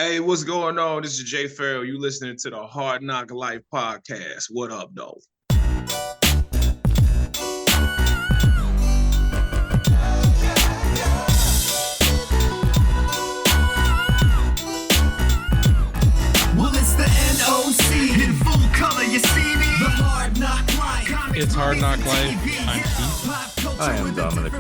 Hey, what's going on? This is Jay Farrell. You listening to the Hard NOC Life podcast. What up, though? Well, it's the NOC in full color. You see me? The Hard NOC Life. It's Hard NOC Life. I'm Keith. I am Dominic.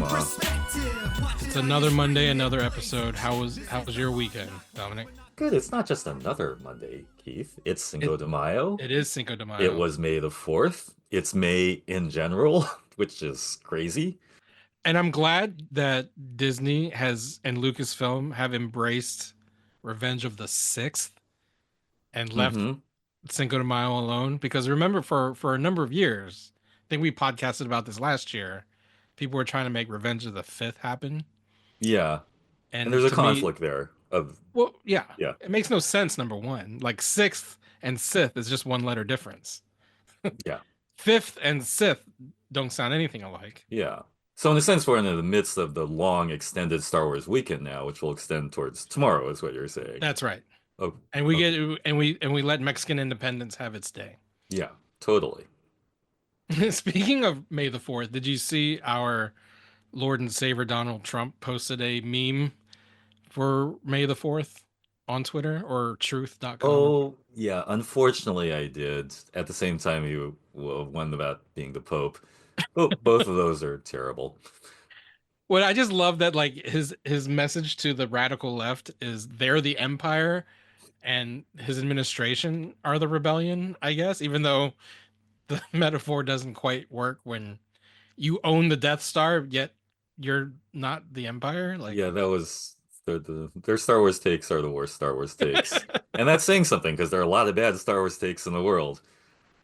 It's another Monday, another episode. How was your weekend, Dominic? Good. It's not just another Monday, Keith. It's Cinco de Mayo. It is Cinco de Mayo. It was May the 4th. It's May in general, which is crazy. And I'm glad that Disney and Lucasfilm have embraced Revenge of the 6th and left Cinco de Mayo alone. Because remember, for a number of years, I think we podcasted about this last year, people were trying to make Revenge of the 5th happen. Yeah. And there's a conflict there. Yeah. It makes no sense, number one. Like 6th and Sith is just one letter difference. Yeah. 5th and Sith don't sound anything alike. Yeah. So in a sense, we're in the midst of the long extended Star Wars weekend now, which will extend towards tomorrow, is what you're saying. That's right. Oh, and we let Mexican independence have its day. Yeah, totally. Speaking of May the 4th, did you see our Lord and Savior Donald Trump posted a meme for May the 4th on Twitter or truth.com? Oh, yeah. Unfortunately, I did. At the same time, you one about being the Pope. Both of those are terrible. Well, I just love that, like, his message to the radical left is they're the empire and his administration are the rebellion, I guess, even though the metaphor doesn't quite work when you own the Death Star, yet you're not the empire. Like, yeah, that was their Star Wars takes are the worst Star Wars takes. And that's saying something because there are a lot of bad Star Wars takes in the world.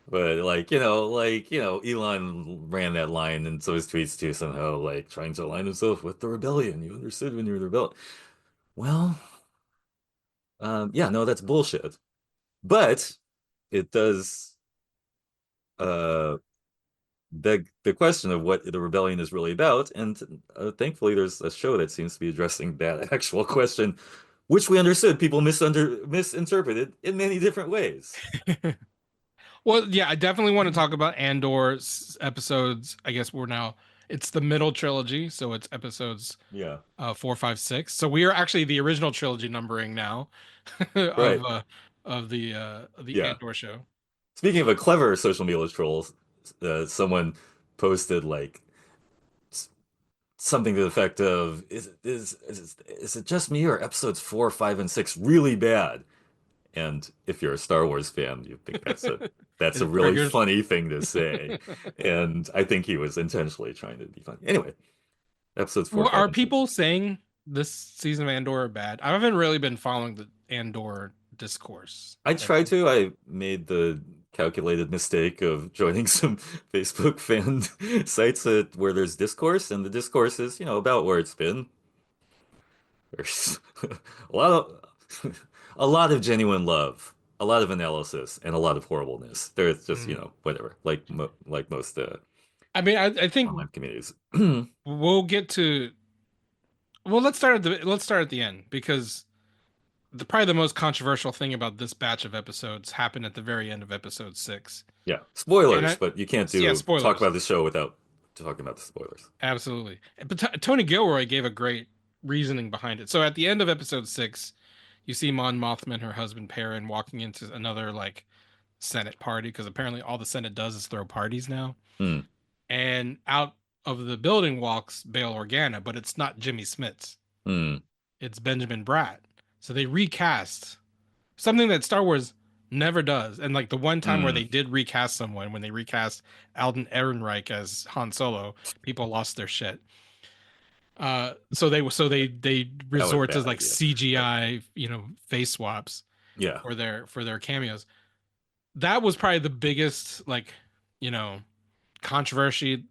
But Elon ran that line in some of his tweets too, somehow, like trying to align himself with the rebellion. You understood when you were the rebellion. Well, yeah, no, that's bullshit. But it does beg the question of what the rebellion is really about. And thankfully, there's a show that seems to be addressing that actual question, which we understood people misinterpreted in many different ways. Well, yeah, I definitely want to talk about Andor's episodes. I guess it's the middle trilogy, so it's episodes 4, 5, 6. So we are actually the original trilogy numbering now of the Andor show. Speaking of a clever social media troll, someone posted like something to the effect of, "Is it just me or episodes 4, 5, and 6 really bad?" And if you're a Star Wars fan, you think that's a really funny thing to say. And I think he was intentionally trying to be funny. Anyway, episodes 4. Are people saying this season of Andor are bad? I haven't really been following the Andor discourse. I tried to. I made the calculated mistake of joining some Facebook fan sites where there's discourse, and the discourse is, about where it's been. There's a lot of genuine love, a lot of analysis, and a lot of horribleness. There's just, whatever, like most I think online communities. We'll get to. Well, let's start at the end, because probably the most controversial thing about this batch of episodes happened at the very end of episode 6. Yeah, spoilers, but you can't talk about the show without talking about the spoilers. Absolutely. But Tony Gilroy gave a great reasoning behind it. So at the end of episode 6, you see Mon Mothma and her husband Perrin walking into another Senate party, because apparently all the Senate does is throw parties now. And out of the building walks Bail Organa, but it's not Jimmy Smits. It's Benjamin Bratt. So they recast something that Star Wars never does. And the one time where they did recast someone, when they recast Alden Ehrenreich as Han Solo, people lost their shit. So they resort to CGI, face swaps, for their cameos. That was probably the biggest controversy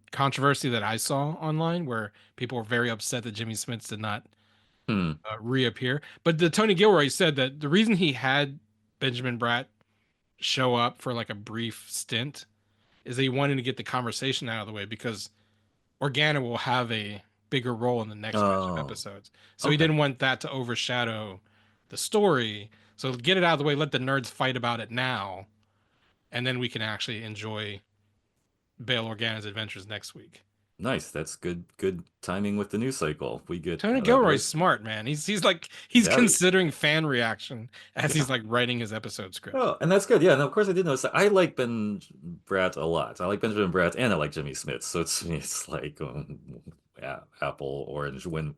that I saw online, where people were very upset that Jimmy Smits did not reappear. But the Tony Gilroy said that the reason he had Benjamin Bratt show up for a brief stint is that he wanted to get the conversation out of the way, because Organa will have a bigger role in the next batch of episodes. So he didn't want that to overshadow the story. So get it out of the way, let the nerds fight about it now, and then we can actually enjoy Bail Organa's adventures next week. Nice. That's good timing with the news cycle. We get Tony that Gilroy's right. smart, man. He's Yeah. considering fan reaction as he's like writing his episode script. Oh, and that's good. Yeah, and of course I did notice that. I like Ben Bratt a lot. I like Benjamin Bratt and I like Jimmy Smits. So it's like yeah, apple orange win.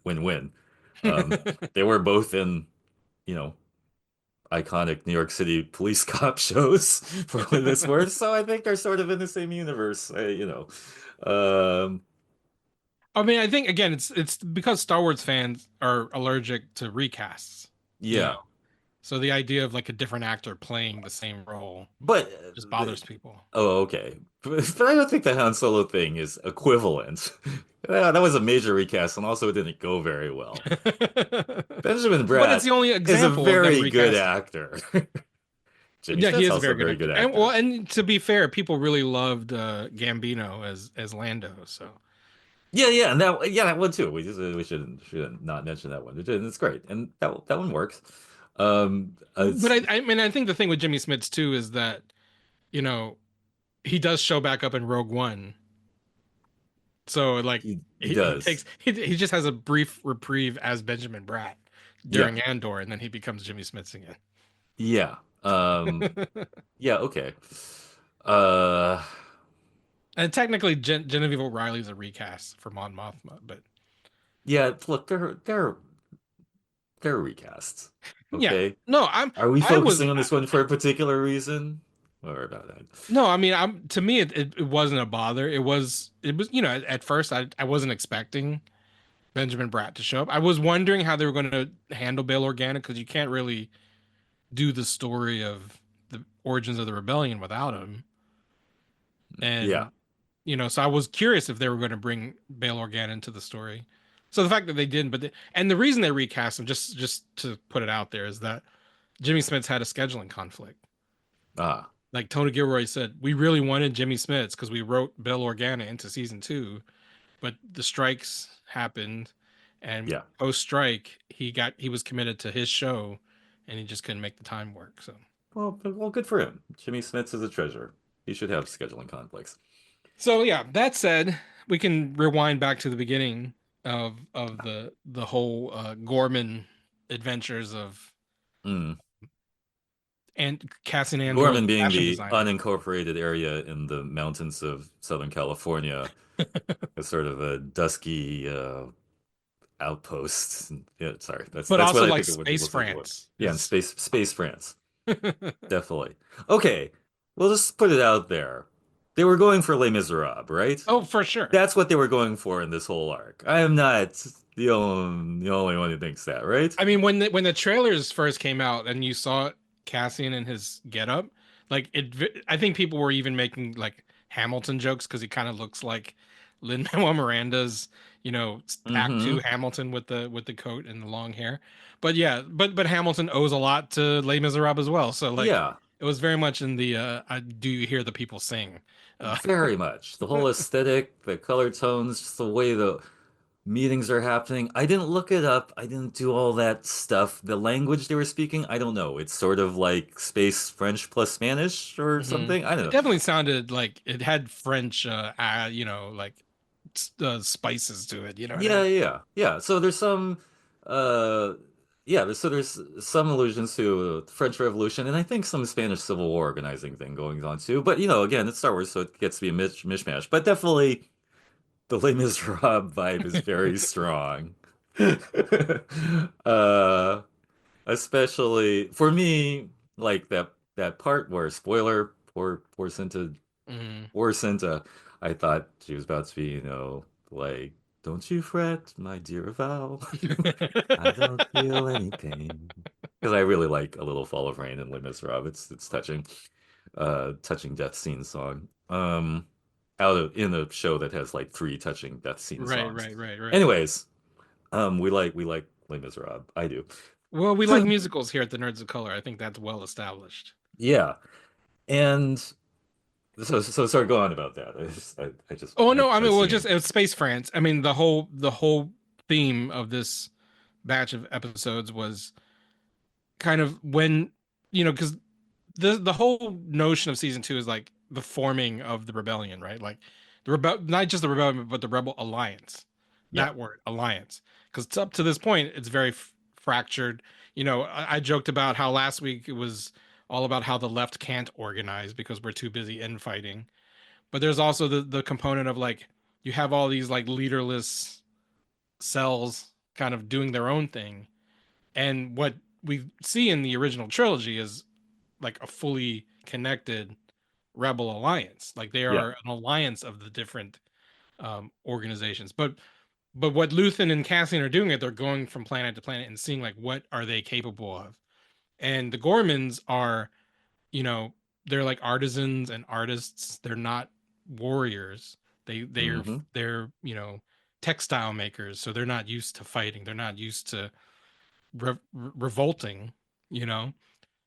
They were both in, you know, iconic New York City police cop shows for what it's worth. So I think they're sort of in the same universe, you know. Um, I mean, I think again, it's because Star Wars fans are allergic to recasts. yeah. So the idea of like a different actor playing the same role But just bothers people. oh, okay. But I don't think the Han Solo thing is equivalent. Yeah, that was a major recast, and also it didn't go very well. Benjamin But it's Bratt the only is a example of them very good recasting. actor. Jimmy Yeah, he Smith's is a also very a good very actor. good And actor. well, and to be fair, people really loved Gambino as Lando. So Yeah, and that one too. We shouldn't not mention that one. It's great, and that one works. but I mean, I think the thing with Jimmy Smits too is that, you know, he does show back up in Rogue One. So like he he does. he just has a brief reprieve as Benjamin Bratt Yeah, during Andor, and then he becomes Jimmy Smits again. yeah, yeah. Okay. Uh, And technically, Genevieve O'Reilly's a recast for Mon Mothma, but yeah. Look, they're recasts. yeah, Okay. no, Are we I was focusing on this one for a particular reason? Or about that? no, I mean, to me it wasn't a bother. It was you know at first I wasn't expecting Benjamin Bratt to show up. I was wondering how they were going to handle Bail Organa because you can't really do the story of the origins of the rebellion without him. Yeah. And you know, so I was curious if they were going to bring Bail Organa into the story. So the fact that they didn't, and the reason they recast him, just to put it out there, is that Jimmy Smits had a scheduling conflict. Ah. Like Tony Gilroy said, we really wanted Jimmy Smits because we wrote Bail Organa into season 2, but the strikes happened, and Yeah. post strike he was committed to his show, and he just couldn't make the time work. So Well, good for him. Jimmy Smits is a treasure. He should have scheduling conflicts. So yeah, that said, we can rewind back to the beginning of the whole Gorman adventures of Mm. and Cassian Andor, Gorman the being fashion the designer. unincorporated area in the mountains of Southern California, a sort of a dusky outpost. Yeah, sorry, But that's what also I like think of when people Space say Gorman. France Yeah, and is space France, definitely. Okay, we'll just put it out there. They were going for Les Miserables, right? oh, for sure. That's what they were going for in this whole arc. I am not the only one who thinks that, right? I mean, when the trailers first came out and you saw Cassian in his getup, like I think people were even making like Hamilton jokes because he kind of looks like Lin-Manuel Miranda's, you know, Act Mm-hmm. Two Hamilton with the coat and the long hair. But yeah, but Hamilton owes a lot to Les Miserables as well. So like, Yeah, it was very much in the do you hear the people sing? very much. The whole aesthetic, the color tones, just the way the meetings are happening. I didn't look it up. I didn't do all that stuff. The language they were speaking, I don't know. It's sort of like space French plus Spanish or Mhm. something. I don't It know. definitely sounded like it had French, you know, like spices to it. You know what I Yeah, mean? yeah. So there's some, uh, yeah. There's some allusions to the French Revolution, and I think some Spanish Civil War organizing thing going on too. But again, it's Star Wars, so it gets to be a mishmash. But definitely, the Les Miserables vibe is very strong. Uh, especially for me, like that part where spoiler, poor Cinta, Mhm. poor Cinta. I thought she was about to be, like, don't you fret, my dear Val. I don't feel any pain. Because I really like A Little Fall of Rain and Les Miserables. It's touching. Touching death scene song. In a show that has like 3 touching death scene Right, songs. right, right, right. Anyways, we like Les Miserables. I do. Well, we like musicals here at the Nerds of Color. I think that's well established. Yeah. And so sorry, go on about that. I just Oh had no, I mean, that well, scene. just it's Space France. I mean, the whole theme of this batch of episodes was kind of when, because the whole notion of season 2 is like the forming of the rebellion, right? Like not just the rebellion, but the rebel alliance. Yeah. That word, alliance, because up to this point, it's very fractured. I joked about how last week it was all about how the left can't organize because we're too busy infighting. But there's also the component of like you have all these like leaderless cells kind of doing their own thing, and what we see in the original trilogy is like a fully connected rebel alliance. Like they Yeah. are an alliance of the different organizations. But what Luthen and Cassian are doing is they're going from planet to planet and seeing like what are they capable of. And the Gormans are, you know, they're like artisans and artists. They're not warriors. Mm-hmm. They're textile makers. So they're not used to fighting. They're not used to revolting. You know,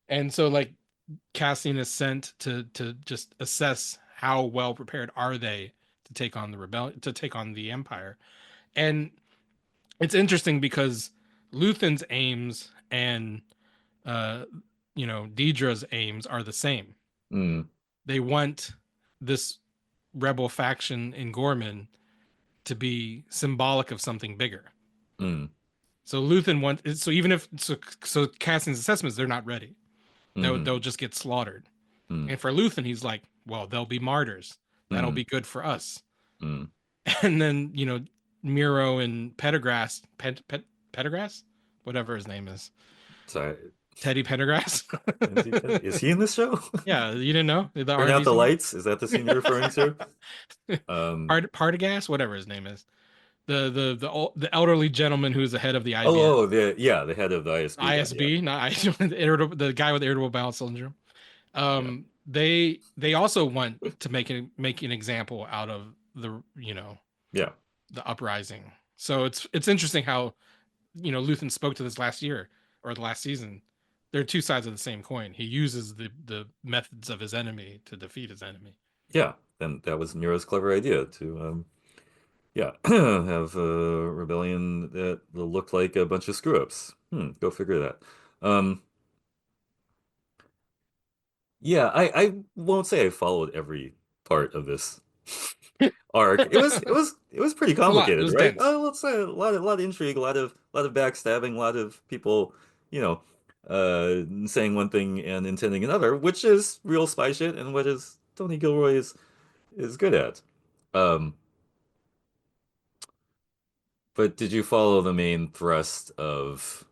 and so like Cassian is sent to just assess how well prepared are they to take on the rebellion, to take on the Empire. And it's interesting because Luthen's aims and uh Deidre's aims are the same. Mm. They want this rebel faction in Gorman to be symbolic of something bigger. Mm. So Luthen wants, so even if so Cassian's assessments, they're not ready. Mm-hmm. They'll just get slaughtered. Mm. And for Luthen, he's like, well, they'll be martyrs. That'll Mm. be good for us. Mm. And then, Miro and Pendergrass, whatever his name is. Sorry. Teddy Pendergrass. Is he in this show? Yeah, you didn't know? The Turn out the lights. Is that the scene you're referring to? Partagast, whatever his name is. The elderly gentleman who's the head of the IBS. The head of the ISB. ISB, Yeah. not the guy with irritable bowel syndrome. They also want to make an example out of the the uprising. So it's interesting how Luthen spoke to this last year or the last season. They're two sides of the same coin. He uses the methods of his enemy to defeat his enemy. Yeah, and that was Miro's clever idea to have a rebellion that looked like a bunch of screw-ups. Go figure that. Yeah, I won't say I followed every part of this arc. It was pretty complicated, It was right? dense. Let's say a lot of intrigue, a lot of backstabbing, a lot of people, saying one thing and intending another, which is real spy shit, and what is Tony Gilroy is good at. Um, but did you follow the main thrust of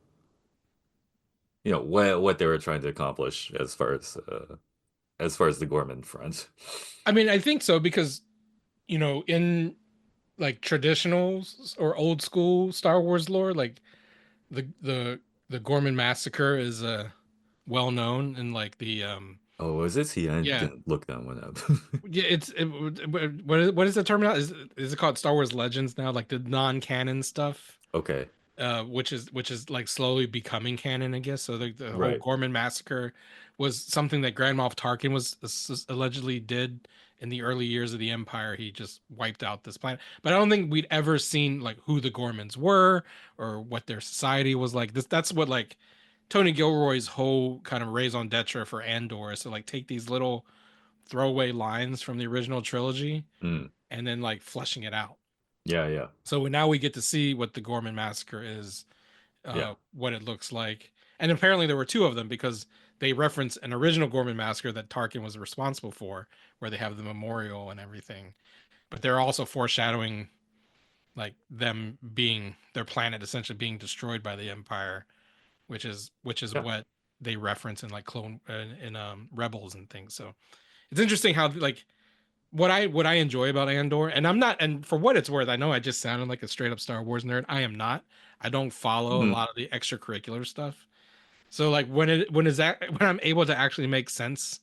what they were trying to accomplish as far as the Gorman front? I mean, I think so because in like traditional or old school Star Wars lore, like the Gorman massacre is well known in like the Oh, is it? See, I yeah. didn't look that one up. Yeah, what is the term now? Is it called Star Wars Legends now? Like the non-canon stuff, Okay, which is like slowly becoming canon, I guess. So the whole right. Gorman massacre was something that Grand Moff Tarkin was allegedly did in the early years of the Empire. He just wiped out this planet, but I don't think we'd ever seen like who the Gormans were or what their society was like. That's what like Tony Gilroy's whole kind of raison d'etre for Andor is to like take these little throwaway lines from the original trilogy Mm. and then like fleshing it out. Yeah. So now we get to see what the Gorman massacre is, Yeah. what it looks like. And apparently there were two of them because they reference an original Gorman massacre that Tarkin was responsible for, where they have the memorial and everything. But they're also foreshadowing like them being their planet essentially being destroyed by the Empire, which is Yeah. what they reference in like clone in Rebels and things. So it's interesting how like what I enjoy about Andor, and I'm not, and for what it's worth, I know I just sounded like a straight up Star Wars nerd. I am not. I don't follow a Mhm. lot of the extracurricular stuff. So like when I'm able to actually make sense,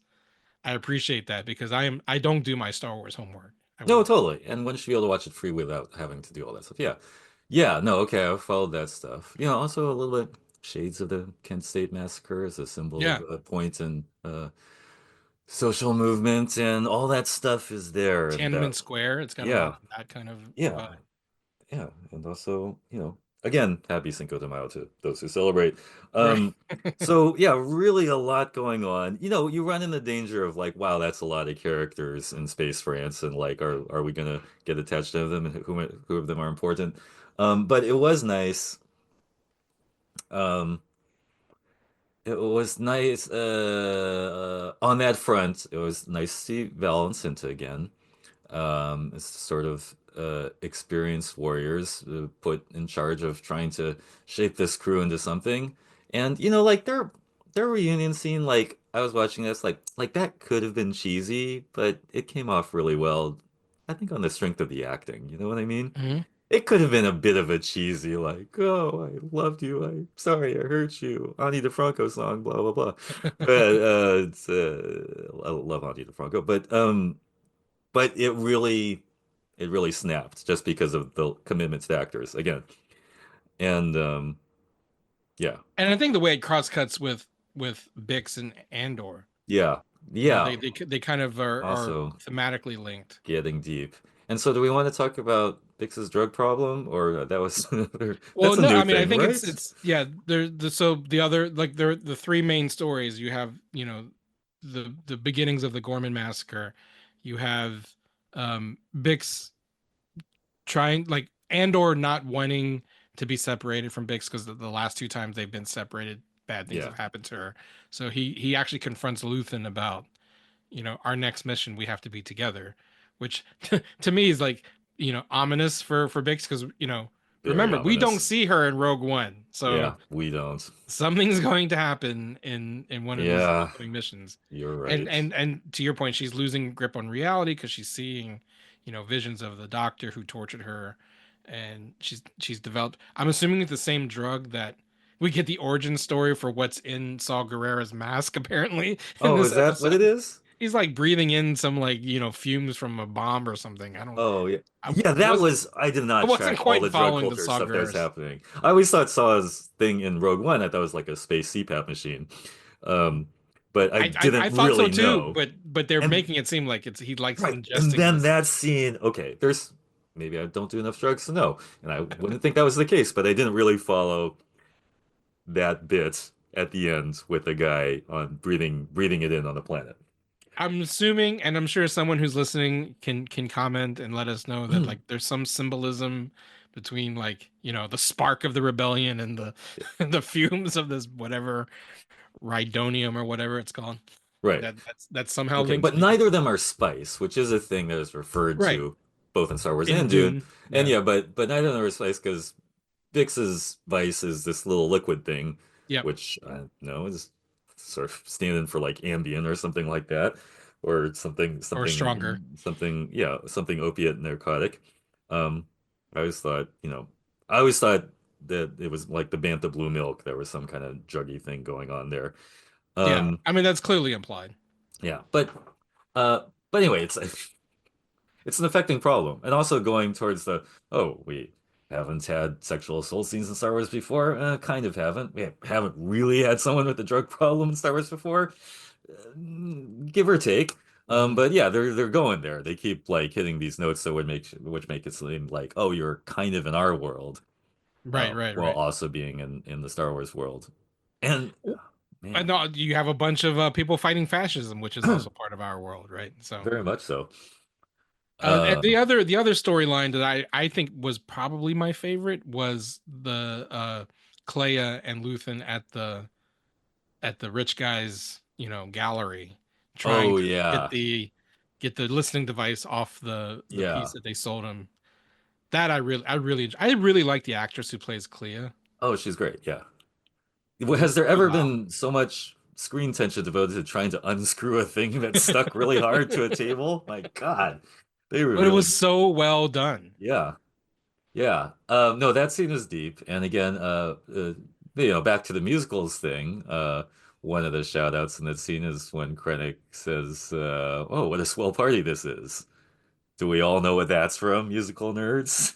I appreciate that because I don't do my Star Wars homework. I No, won't. totally. And one should be able to watch it free without having to do all that stuff. Yeah. Yeah, no, okay, I followed that stuff. Also a little bit shades of the Kent State Massacre as a symbol Yeah, of a point in social movement, and all that stuff is there. And Tiananmen Square. It's got a lot yeah, of that kind of yeah, vibe. yeah. And also, Again, happy Cinco de Mayo to those who celebrate. Right. Um, so yeah, really a lot going on. You know, you run in the danger of like, wow, that's a lot of characters in Space France, and like, are we gonna get attached to them, and who of them are important? But it was nice. Um, it was nice on that front. It was nice to see Val and Cinta again. It's sort of experienced warriors put in charge of trying to shape this crew into something. And you know, like their reunion scene, like I was watching this, like that could have been cheesy, but it came off really well. I think on the strength of the acting, you know what I mean? Mhm. It could have been a bit of a cheesy, like, oh, I loved you. I'm sorry I hurt you. Ani DeFranco song, blah blah blah. But I love Ani DeFranco, but it really snapped just because of the commitment to the actors again. And yeah, And I think the way it cross cuts with Bix and Andor, yeah, you know, yeah. they kind of are Also thematically linked. getting deep. And so, do we want to talk about Bix's drug problem, or that was Well, that's a no, new I mean, I thing, think right? it's yeah. So the other like the three main stories you have, you know, the beginnings of the Gorman massacre. You have Bix trying like Andor not wanting to be separated from Bix because the last two times they've been separated, bad things Yeah, have happened to her. So he actually confronts Luthen about, you know, our next mission we have to be together, which to me is like, you know, ominous for Bix because, you know, very remember we don't ominous. see her in Rogue One, so Yeah, we don't. something's going to happen in one of these Yeah, upcoming missions. you're And right. and to your point, she's losing grip on reality because she's seeing, you know, visions of the doctor who tortured her, and she's developed. I'm assuming it's the same drug that we get the origin story for what's in Saw Gerrera's mask apparently in Oh, this is that what it episode. is? He's like breathing in some like, you know, fumes from a bomb or something. Oh yeah. I Yeah, that was was I did I not wasn't track all quite the drug following the culture Saw stuff that was Gerrera's. happening. I always thought Saw's thing in Rogue One, I thought was like a space CPAP machine. Um, but I I didn't thought so really too, know. but they're And making it seem like it's he likes right, and ingesting then this. that scene, okay, there's maybe I don't do enough drugs to know. And I wouldn't think that was the case, but I didn't really follow that bit at the end with the guy on breathing it in on the planet. I'm assuming, and I'm sure someone who's listening can comment and let us know that like there's some symbolism between like, you know, the spark of the rebellion and the the fumes of this whatever rhydonium or whatever it's called. Right. That's somehow Okay, linked to but these. neither of them are spice, which is a thing that is referred Right. to both in Star Wars In and Dune. Dune. And Yeah. yeah, but neither of them are spice because Bix's vice is this little liquid thing, Yep. which I don't know is sort of standing for like Ambien or something like that, or Or stronger. yeah, something opiate narcotic. Um, I always thought, I always thought that it was like the Bantha Blue Milk. There was some kind of druggy thing going on there. Yeah. Um, I mean that's clearly implied. yeah, uh, but anyway, it's an affecting problem, and also going towards oh, we haven't had sexual assault scenes in Star Wars before. Kind of haven't. We haven't really had someone with a drug problem in Star Wars before, give or take. Mhm. But yeah, they're going there. They keep like hitting these notes that would which make it seem like, oh, you're kind of in our world, Right, right, while right. also being in the Star Wars world. And And man, you have a bunch of people fighting fascism, which is also part of our world, right? So, very much so. and Uh, the other storyline that I think was probably my favorite was the Clea and Luthen at the rich guy's, you know, gallery, trying oh to yeah, get the listening device off the piece yeah. that they sold him. That I really like the actress who plays Clea. Oh, she's great. Yeah. Has there ever Wow. been so much screen tension devoted to trying to unscrew a thing that's stuck really hard to a table? My God, they were But it was really, so well done. yeah, yeah. No, that scene is deep. And again, back to the musicals thing. One of the shout outs in that scene is when Krennic says, "Oh, what a swell party this is." Do we all know what that's from, musical nerds?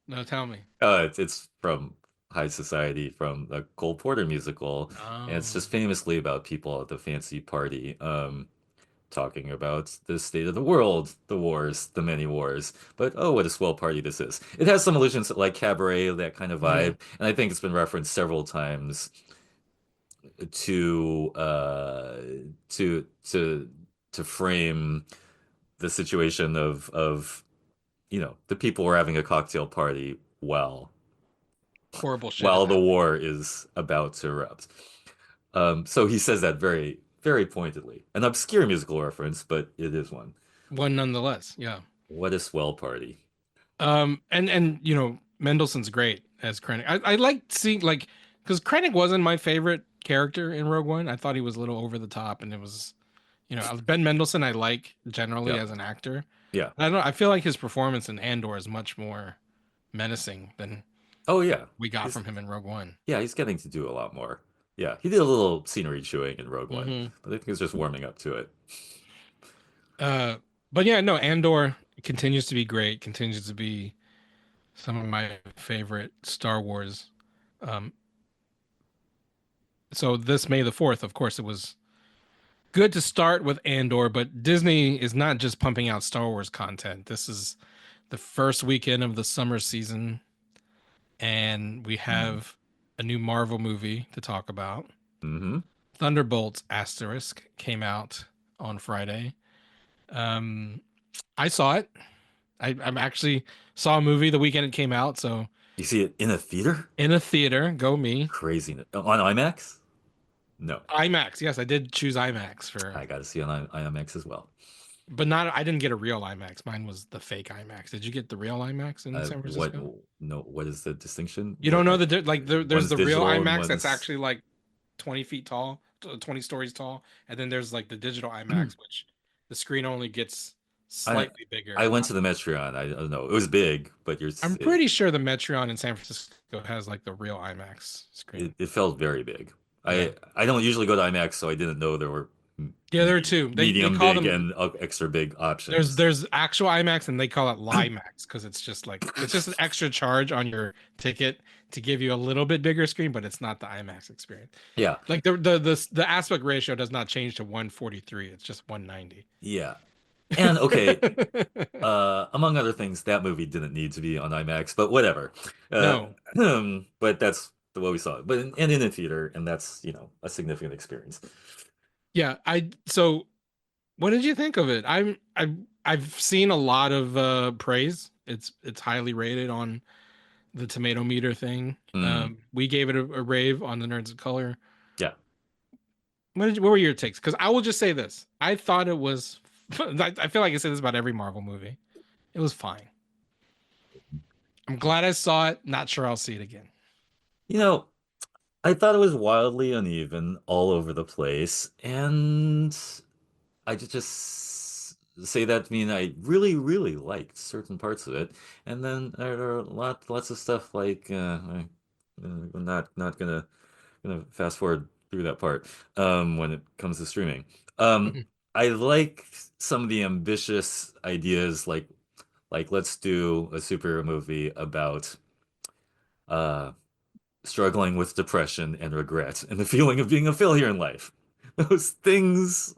No, tell me. It's from High Society from the Cole Porter musical, and it's Oh. just famously about people at the fancy party. talking about the state of the world, the wars, the many wars. But oh, what a swell party this is. It has some allusions to like cabaret, that kind of Hmm. vibe, and I think it's been referenced several times to to to to frame the situation of the people were having a cocktail party Horrible shit is while the happening. war is about to erupt. So he says that very, very pointedly. An obscure musical reference, but it is one. One nonetheless. Yeah. What a swell party. And Mendelssohn's great as Krennic. I like seeing like because Krennic wasn't my favorite character in Rogue One. I thought he was a little over the top, and it was Ben Mendelsohn I like generally Yeah. as an actor. Yeah. I don't know. I feel like his performance in Andor is much more menacing than Oh yeah. we got He's from him in Rogue One. yeah, he's getting to do a lot more. Yeah, he did a little scenery chewing in Rogue One, Hmm. but I think he's just warming up to it. Uh, but yeah, no, Andor continues to be great. Continues to be some of my favorite Star Wars. Um, so this May the 4th, of course, it was good to start with Andor, but Disney is not just pumping out Star Wars content. This is the first weekend of the summer season, and we Mm. have a new Marvel movie to talk about. Mm-hmm. Thunderbolts asterisk came out on Friday. I saw it. I'm actually saw a movie the weekend it came out, so You see it in a theater? in a theater, go me. Craziness. On IMAX? No, IMAX, yes, I did choose IMAX for, I got to see it on IMAX as well. but not. I didn't get a real IMAX. Mine was the fake IMAX. Did you get the real IMAX in San What? Francisco? No. What is the distinction? You don't know like there's One's the real digital and IMAX that's one's. actually like 20 feet tall, 20 stories tall, and then there's like the digital IMAX, which the screen only gets I slightly bigger. I went to the Metreon. I don't know. It was big, but I'm pretty sure the Metreon in San Francisco has like the real IMAX screen. it felt very big. Yeah. I don't usually go to IMAX, so I didn't know there were Yeah, there are two. They medium call big them and extra big there's options. there's actual IMAX and they call it Limax because it's just an extra charge on your ticket to give you a little bit bigger screen, but it's not the IMAX experience. Yeah, Like the aspect ratio does not change to 143. It's just 190. yeah. And okay, among other things, that movie didn't need to be on IMAX, but whatever. Uh, No. but that's the way we saw it. But and in a theater, and that's a significant experience. Yeah, so what did you think of it? I've seen a lot of praise. It's highly rated on the tomato meter thing. Mm, We gave it a rave on the Nerds of Color. yeah. What were your takes? Because I will just say this: I thought it was. I feel like I say this about every Marvel movie. It was fine. I'm glad I saw it. Not sure I'll see it again. You know, I thought it was wildly uneven all over the place, and I just say that to mean I really, really liked certain parts of it, and then there are lots of stuff like I'm not gonna fast forward through that part when it comes to streaming. Um, Mhm. I like some of the ambitious ideas, like let's do a superhero movie about uh struggling with depression and regret and the feeling of being a failure in life. Those things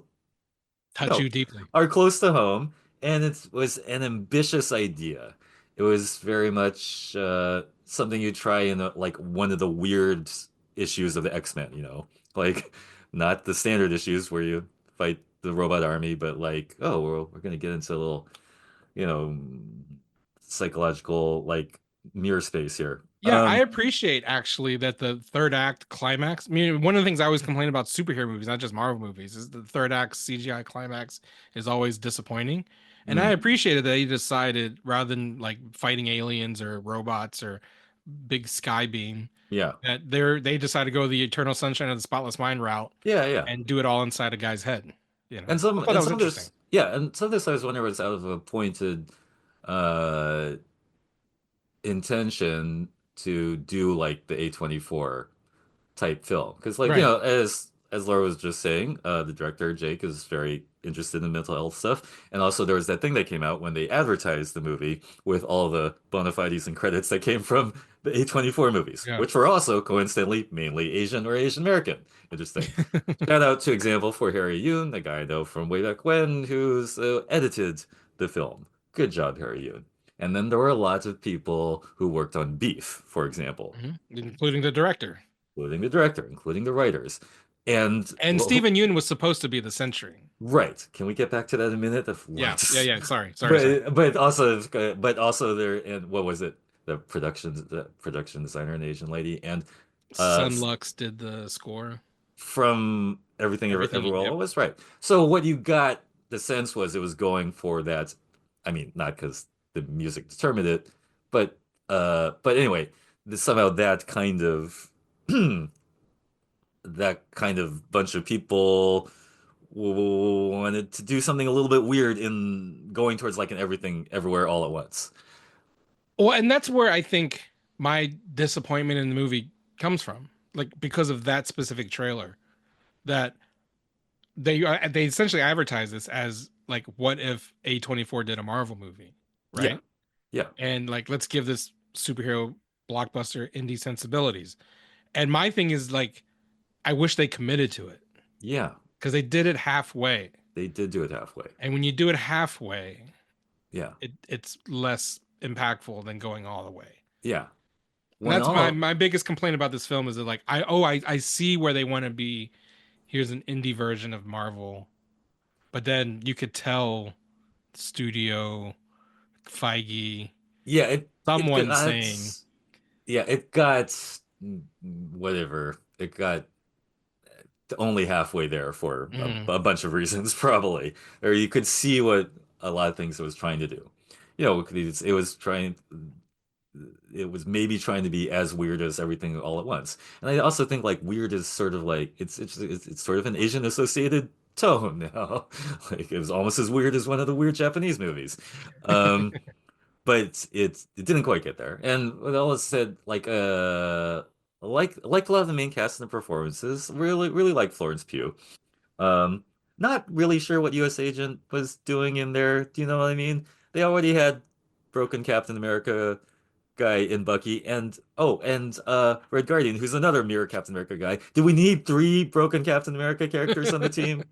Touch you deeply. are close to home, and it was an ambitious idea. It was very much something you try in like one of the weird issues of the X-Men, like not the standard issues where you fight the robot army, but like, oh, we're gonna get into a little, you know, psychological like mirror space here. Yeah, I appreciate actually that the third act climax. I mean, one of the things I always complain about superhero movies, not just Marvel movies, is the third act CGI climax is always disappointing. And I Mm, appreciated that he decided rather than like fighting aliens or robots or big sky beam, yeah, that they decided to go the Eternal Sunshine of the Spotless Mind route yeah, yeah. and do it all inside a guy's head. And I thought that was some of interesting. this, yeah, and some of this I was wondering was out of a pointed uh intention to do like the A24 type film. Because like, Right. as as Laura was just saying, the director Jake is very interested in mental health stuff, and also there was that thing that came out when they advertised the movie with all the bona fides and credits that came from the A24 movies, Yeah. which were also coincidentally mainly Asian or Asian American. Interesting. Shout out to example for Harry Yoon, the guy I know from way back when, who's edited the film. Good job, Harry Yoon. And then there were lots of people who worked on Beef, for example, Including the director. including the director, including the writers. And And Stephen Yoon was supposed to be the Sentry. right. Can we get back to that in a minute? Of Yeah, what? yeah. Sorry. But also there, and what was it? The production designer, an Asian lady, and Sun Lux did the score. from Everything Everything, Everywhere yep. All was right. So what you got, the sense was it was going for that. I mean, not because the music determined it, but anyway, somehow that kind of that kind of bunch of people wanted to do something a little bit weird in going towards like an Everything Everywhere All at Once. Well, and that's where I think my disappointment in the movie comes from, like because of that specific trailer, that they essentially advertise this as like, what if A24 did a Marvel movie, right? Yeah. And like, let's give this superhero blockbuster indie sensibilities. And my thing is like, I wish they committed to it. Yeah. Because they did it halfway. They did do it halfway. And when you do it halfway, yeah, it's less impactful than going all the way. Yeah. And that's my biggest complaint about this film is that like I see where they want to be. Here's an indie version of Marvel, but then you could tell studio Feige, someone saying, yeah, it got whatever. It got only halfway there for a bunch of reasons, probably. Or you could see what a lot of things it was trying to do. It was maybe trying to be as weird as Everything All at Once. And I also think like weird is sort of like it's sort of an Asian associated tone now. Like it was almost as weird as one of the weird Japanese movies. But it didn't quite get there. And with all that said, like a lot of the main cast and the performances, really like Florence Pugh. Um, Not really sure what U.S. Agent was doing in there. Do you know what I mean? They already had broken Captain America guy in Bucky, and Red Guardian, who's another mirror Captain America guy. Do we need 3 broken Captain America characters on the team?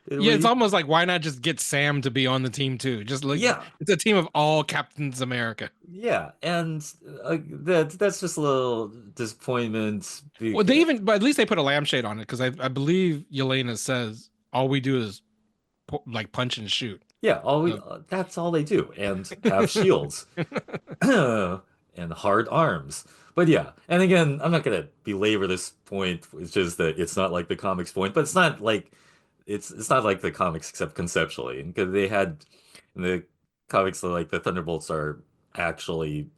Yeah, it's almost like, why not just get Sam to be on the team too? Just like, yeah, it's a team of all Captains America. Yeah, and that's just a little disappointment. Well, but at least they put a lampshade on it, because I believe Yelena says all we do is like punch and shoot. Yeah, that's all they do, and have shields and hard arms. But yeah, and again, I'm not gonna belabor this point. It's just that it's not like the comics point, but it's not like the comics except conceptually, because they had in the comics like the Thunderbolts are actually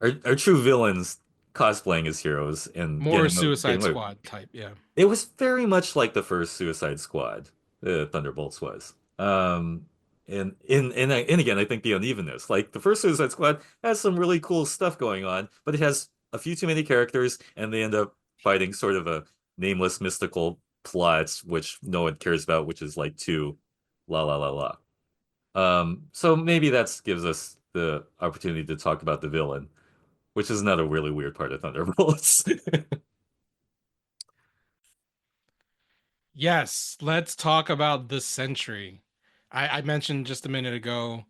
are true villains cosplaying as heroes and more Suicide Squad type. Yeah, it was very much like the first Suicide Squad. The Thunderbolts was. And again, I think the unevenness, like the first Suicide Squad has some really cool stuff going on, but it has a few too many characters, and they end up fighting sort of a nameless mystical plot, which no one cares about, which is like too la la la la. So maybe that gives us the opportunity to talk about the villain, which is another really weird part of Thunderbolts. Yes, let's talk about the Sentry. I mentioned just a minute ago,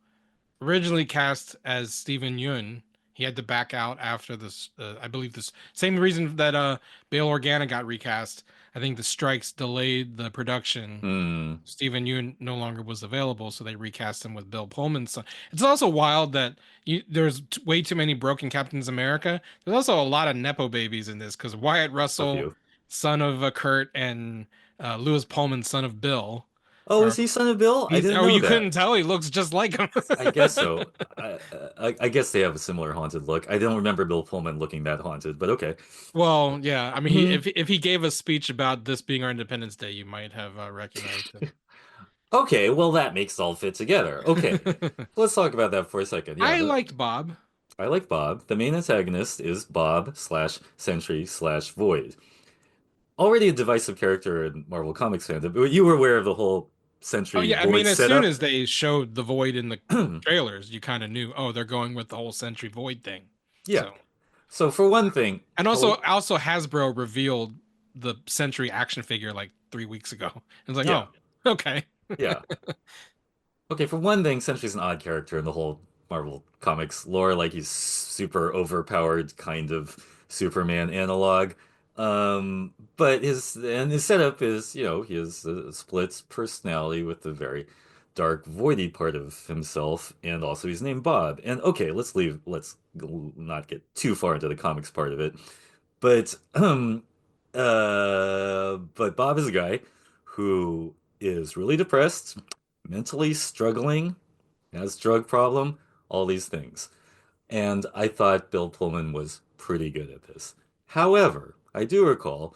originally cast as Stephen Yeun. He had to back out after this. I believe this same reason that Bail Organa got recast. I think the strikes delayed the production. Stephen Yeun no longer was available, so they recast him with Bill Pullman's son. It's also wild that there's way too many broken Captains America. There's also a lot of nepo babies in this, because Wyatt Russell, son of Kurt, and Lewis Pullman, son of Bill. Oh, is he son of Bill? I didn't know you that. couldn't tell? He looks just like him. I guess so. I guess they have a similar haunted look. I don't remember Bill Pullman looking that haunted, but okay. Well, yeah. I mean, if he gave a speech about this being our Independence Day, you might have recognized him. Okay, well, that makes it all fit together. Okay, let's talk about that for a second. Yeah, I liked Bob. I like Bob. The main antagonist is Bob /Sentry/Void. already a divisive character in Marvel Comics fandom. But you were aware of the whole Oh Sentry yeah, I Void mean, as soon setup. as they showed the Void in the trailers, you kind of knew, oh, they're going with the whole Sentry Void thing. Yeah. So, So for one thing, and also Hasbro revealed the Sentry action figure like 3 weeks ago. It's like, yeah, oh, okay. yeah. Okay, for one thing, Sentry's an odd character in the whole Marvel Comics lore. Like he's super overpowered, kind of Superman analog. But his setup is, he has a split personality with the very dark, voidy part of himself, and also he's named Bob. And okay, let's not get too far into the comics part of it. But but Bob is a guy who is really depressed, mentally struggling, has drug problem, all these things. And I thought Bill Pullman was pretty good at this. However, I do recall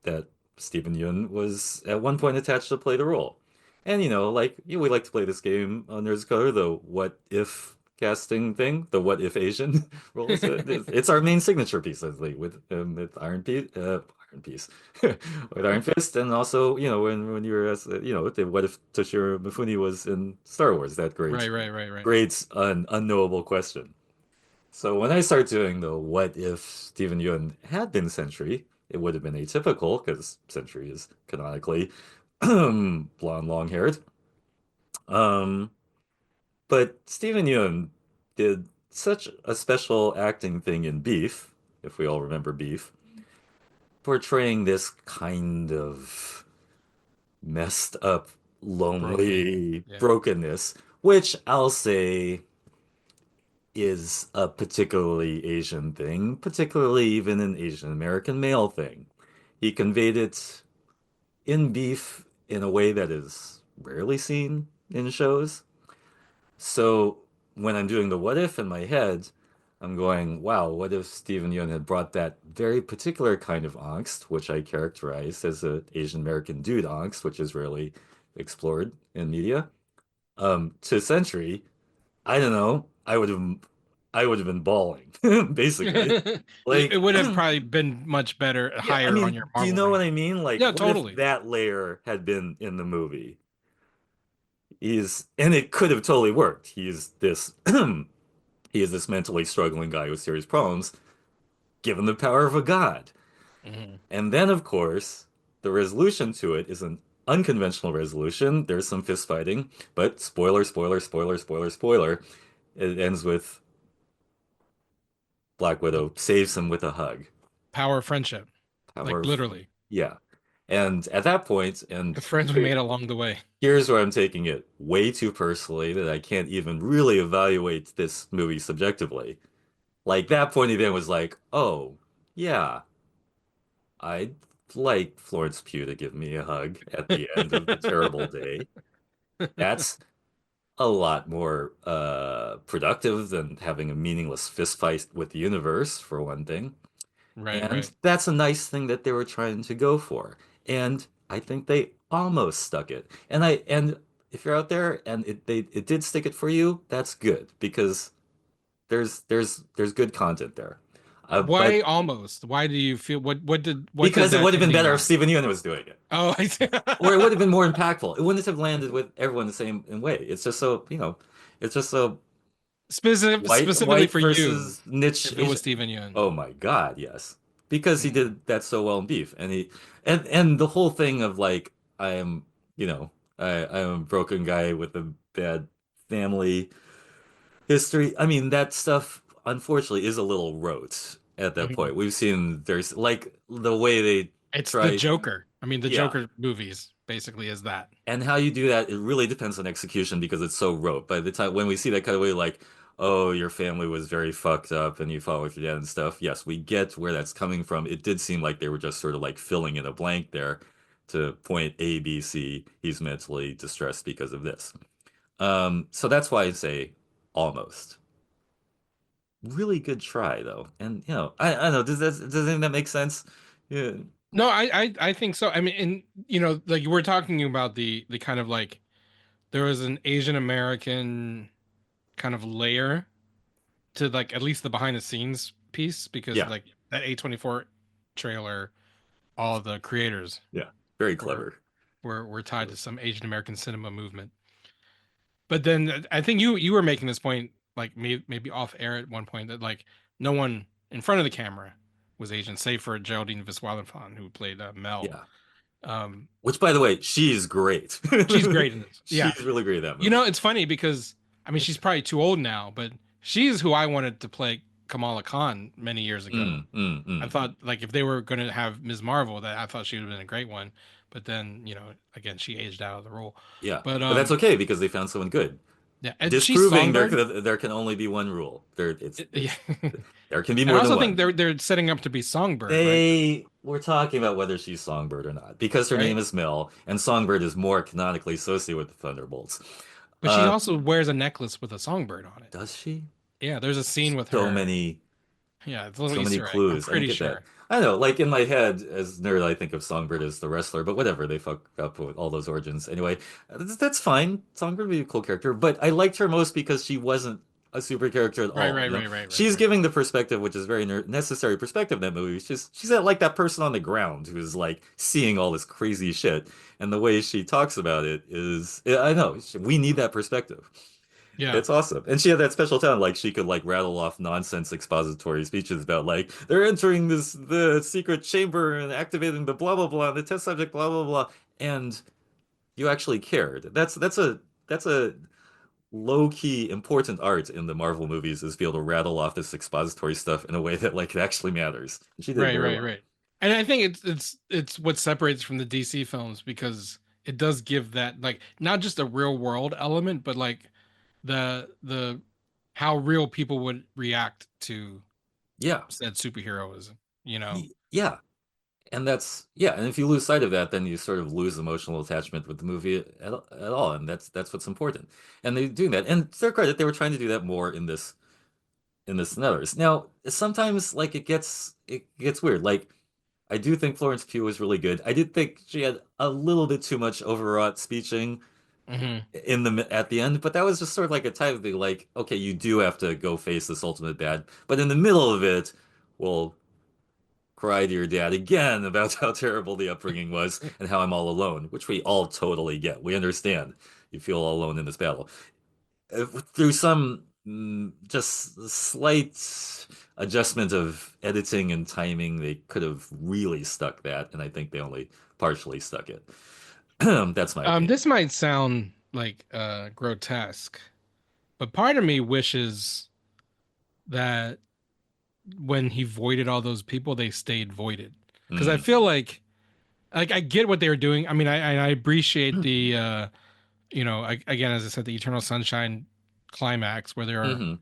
that Stephen Yun was at one point attached to play the role. And we like to play this game on Nerds Color, the what if casting thing, the what if Asian roles. It's our main signature piece, I think, with Iron Piece, with Iron Fist, and also when you were the what if Toshiro Mifune was in Star Wars, that great, Right. great unknowable question. So when I start doing the what if Stephen Yun had been Sentry, it would have been atypical because Sentry is canonically blonde, long-haired. Um, but Stephen Yun did such a special acting thing in Beef, if we all remember Beef, portraying this kind of messed up, Broken. lonely Yeah. brokenness, which I'll say is a particularly Asian thing, particularly even an Asian American male thing. He conveyed it in Beef in a way that is rarely seen in shows. So when I'm doing the what if in my head, I'm going, wow, what if Steven Yeun had brought that very particular kind of angst, which I characterize as an Asian American dude angst, which is rarely explored in media, to Century. I don't know. I would have been bawling, basically. It Like, would have probably been much better, yeah, I higher on mean, your do you Marvel know what rank. I mean? Like, Yeah, what if totally. that layer had been in the movie? And it could have totally worked. He is this mentally struggling guy with serious problems, given the power of a god. Mhm. And then, of course, the resolution to it is an unconventional resolution. There's some fist fighting, but spoiler, spoiler, spoiler, spoiler, spoiler. It ends with Black The Widow saves him with a hug. power of friendship, Power like of, literally, yeah. And at that point, the friends we made along the way. here's where I'm taking it way too personally that I can't even really evaluate this movie subjectively. Like that point of view was like, oh, yeah, I'd like Florence Pugh to give me a hug at the end of the terrible day. That's a lot more productive than having a meaningless fist fight with the universe, for one thing. Right. And that's a nice thing that they were trying to go for. And I think they almost stuck it. And if you're out there and it did stick it for you, that's good because there's good content there. But Why almost? Why do you feel what did because it that would have been ending better if not? Steven Yeun was doing it. Oh, I see. Or it would have been more impactful. It wouldn't have landed with everyone the same way. It's just so, it's just so Specifically white for you, versus niche if it was Asian. Steven Yeun. Oh my God, yes. Because he Mhm. did that so well in Beef. And the whole thing of like I am, I am a broken guy with a bad family history. I mean, that stuff unfortunately is a little rote at that Mhm. point. We've seen there's like the way they It's the try, Joker. I mean, the yeah. Joker movies basically is that. And how you do that, it really depends on execution because it's so rote. By the time when we see that kind of way, like, oh, your family was very fucked up and you fought with your dad and stuff. Yes, we get where that's coming from. It did seem like they were just sort of like filling in a blank there to point A, B, C. He's mentally distressed because of this. So that's why I say almost. Really good try though. And I don't know, does that make sense? Yeah. No, I think so. I mean, and like we're talking about the kind of like there was an Asian American kind of layer to like at least the behind the scenes piece because Yeah. like that A24 trailer all the creators Yeah, very were clever. were tied to some Asian American cinema movement. But then I think you were making this point, like maybe off air at one point, that like no one in front of the camera was Asian, save for Geraldine Viswanathan, who played Mel. Yeah. Um, Which, by the way, she's great. she's great in this. Yeah, She's really great in that you movie. know, it's funny because I mean she's probably too old now, but she's who I wanted to play Kamala Khan many years ago. I thought like if they were going to have Ms. Marvel, that I thought she would have been a great one. But then again she aged out of the role. Yeah, But but that's okay because they found someone good. yeah, and she's Disproving Songbird. there can only be one rule. Yeah. There can be And I more than also think one. they're setting up to be Songbird, right? They were talking about whether she's Songbird or not because her Right. name is Mel, and Songbird is more canonically associated with the Thunderbolts. But she Uh, also wears a necklace with a songbird on it. does she? Yeah, there's a scene with So her. many, Yeah, it's a little so many Easter egg. I'm clues. I didn't pretty get that. sure. I know, like in my head, as nerd, I think of Songbird as the wrestler, but whatever, they fuck up with all those origins. Anyway, that's fine. Songbird would be a cool character, but I liked her most because she wasn't a super character at Right, all. right, right, right, right, She's right. giving the perspective, which is very necessary perspective in that movie. She's like that person on the ground who's like seeing all this crazy shit, and the way she talks about it is, I know, we need that perspective. Yeah. It's awesome. And she had that special talent, like she could like rattle off nonsense expository speeches about like they're entering the secret chamber and activating the blah blah blah, the test subject blah blah blah, and you actually cared. That's a low-key important art in the Marvel movies is be able to rattle off this expository stuff in a way that like it actually matters. She did Right, very right, well. right. And I think it's what separates from the DC films because it does give that like not just a real world element, but like the how real people would react to Yeah. said superheroism, you know? Yeah. And and if you lose sight of that, then you sort of lose emotional attachment with the movie at all, and that's what's important. And they're doing that. And to their credit, they were trying to do that more in this than others. Now, sometimes like it gets weird. Like I do think Florence Pugh was really good. I did think she had a little bit too much overwrought speeching Hmm. at the end, but that was just sort of like a type of thing. Like, okay, you do have to go face this ultimate bad, but in the middle of it, well, cry to your dad again about how terrible the upbringing was and how I'm all alone, which we all totally get. We understand you feel all alone in this battle. Through some just slight adjustment of editing and timing, they could have really stuck that, and I think they only partially stuck it. That's my opinion. This might sound like grotesque, but part of me wishes that when he voided all those people, they stayed voided. Because I Mm. feel like I get what they were doing. I mean, I appreciate the again, as I said, the Eternal Sunshine climax where they're Hmm.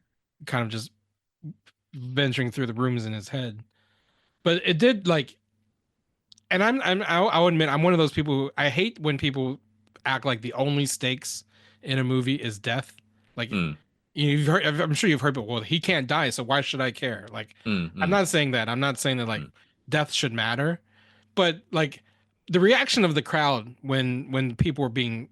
kind of just venturing through the rooms in his head. But it did like, and I'll admit I'm one of those people who I hate when people act like the only stakes in a movie is death. Like Mm. you've heard, I'm sure you've heard, but well, he can't die, so why should I care? Like, Mm. I'm Mm. not saying that. I'm not saying that like Mm. death should matter, but like the reaction of the crowd when people were being,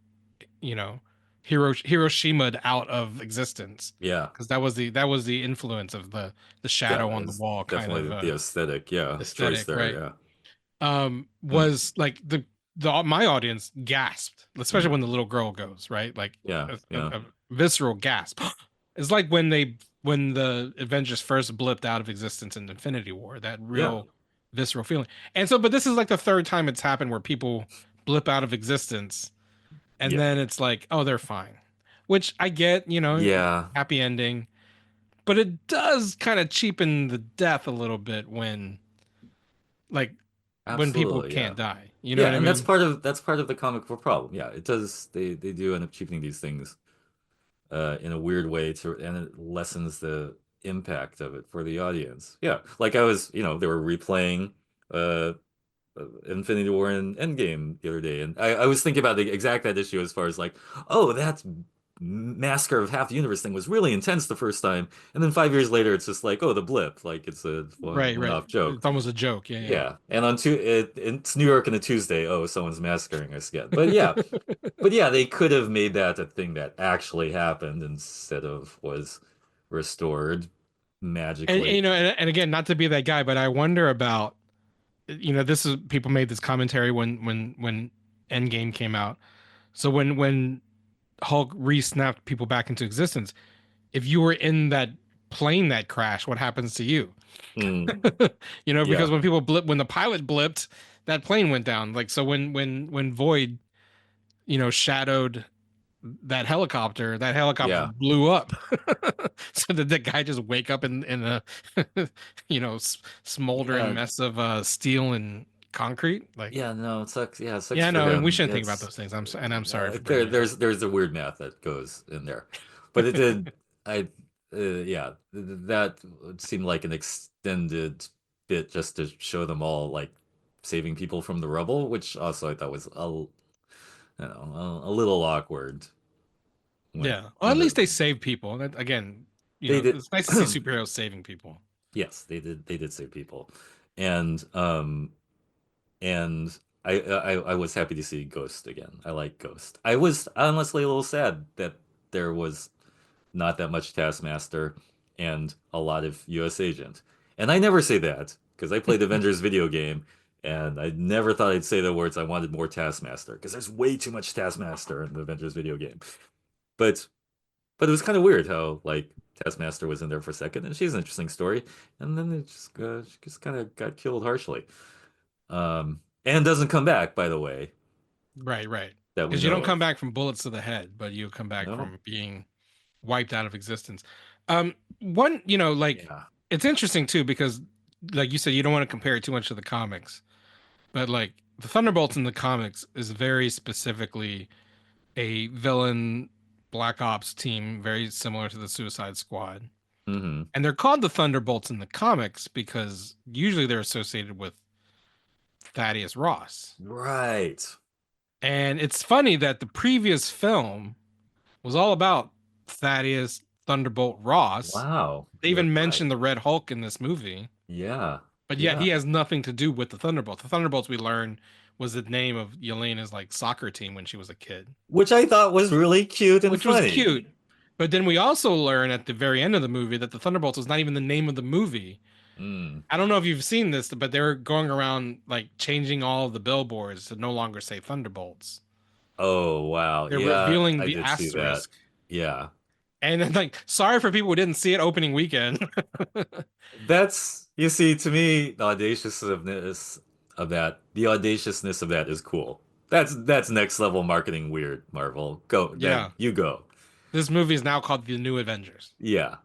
you know, Hiroshima'd out of existence, Yeah. because that was the influence of the Yeah, shadow on the it's wall kind of definitely the aesthetic, yeah, choice aesthetic, there, right? yeah. Mm. Was like the my audience gasped, especially Mm. when the little girl goes, right? Like Yeah, yeah. a visceral gasp. It's like when the Avengers first blipped out of existence in Infinity War, that Yeah. real visceral feeling. And so, but this is like the third time it's happened where people blip out of existence and Yeah. then it's like, oh, they're fine. Which I get, Yeah. happy ending, but it does kind of cheapen the death a little bit like when people Absolutely, yeah. can't die. You know Yeah, what I and that's mean? part of the comic book problem. Yeah, it does they do end up cheapening these things in a weird way and it lessens the impact of it for the audience. Yeah. Like I was, they were replaying uh Infinity War and Endgame the other day, and I was thinking about the exact that issue as far as like, oh, that massacre of half the universe thing was really intense the first time, and then 5 years later, it's just like, oh, the blip, like it's a Right, right. one-off joke. It's almost a joke. Yeah, Yeah, and it's New York on a Tuesday. Oh, someone's massacring us again. yeah. But yeah, they could have made that a thing that actually happened instead of was restored And magically. and again, not to be that guy, but I wonder about this is people made this commentary when Endgame came out. So when Hulk re-snapped people back into existence, if you were in that plane that crashed, what happens to you? Mm, Because yeah, when the pilot blipped, that plane went down. Like so when Void, shadowed that helicopter yeah. blew up. So did the guy just wake up in a smoldering Yeah, mess of steel and concrete? Like, yeah, no, it sucks. Yeah, it sucks yeah, for no, and we him. shouldn't think about It's those things. I'm sorry for there. bringing it up. There's a weird math that goes in there, but it did. I yeah, that seemed like an extended bit just to show them all like saving people from the rubble, which also I thought was a little awkward when Yeah. Well, when at least the they save people. That, again, they did. it's nice to see superheroes saving people. Yes, they did save people, and and I was happy to see Ghost again. I like Ghost. I was honestly a little sad that there was not that much Taskmaster and a lot of US Agent. And I never say that because I played Avengers video game and I never thought I'd say the words I wanted more Taskmaster because there's way too much Taskmaster in the Avengers video game. But it was kind of weird how like Taskmaster was in there for a second and she's an interesting story and then it she just kind of got killed harshly. And doesn't come back, by the way, Right, right. that we Because you know don't come of. back from bullets to the head, but you come back No? from being wiped out of existence. Like Yeah. it's interesting too because, like you said, you don't want to compare it too much to the comics, but like the Thunderbolts in the comics is very specifically a villain Black Ops team, very similar to the Suicide Squad. Hmm. And they're called the Thunderbolts in the comics because usually they're associated with Thaddeus Ross. Right. And it's funny that the previous film was all about Thaddeus Thunderbolt Ross. Wow. They You're even right. mentioned the Red Hulk in this movie, Yeah. but yet Yeah. he has nothing to do with the Thunderbolts. The Thunderbolts we learned was the name of Yelena's like soccer team when she was a kid, Which I thought was really cute and which was funny. cute. But then we also learn at the very end of the movie that the Thunderbolts was not even the name of the movie. Mm. I don't know if you've seen this, but they're going around like changing all of the billboards to no longer say Thunderbolts. Oh, wow. They're Yeah, revealing I the did see that. asterisk. Yeah. And then, like, sorry for people who didn't see it opening weekend. That's, you see, to me, the audaciousness of that is cool. That's next level marketing weird, Marvel. Go, that Yeah. you go. This movie is now called The New Avengers. Yeah.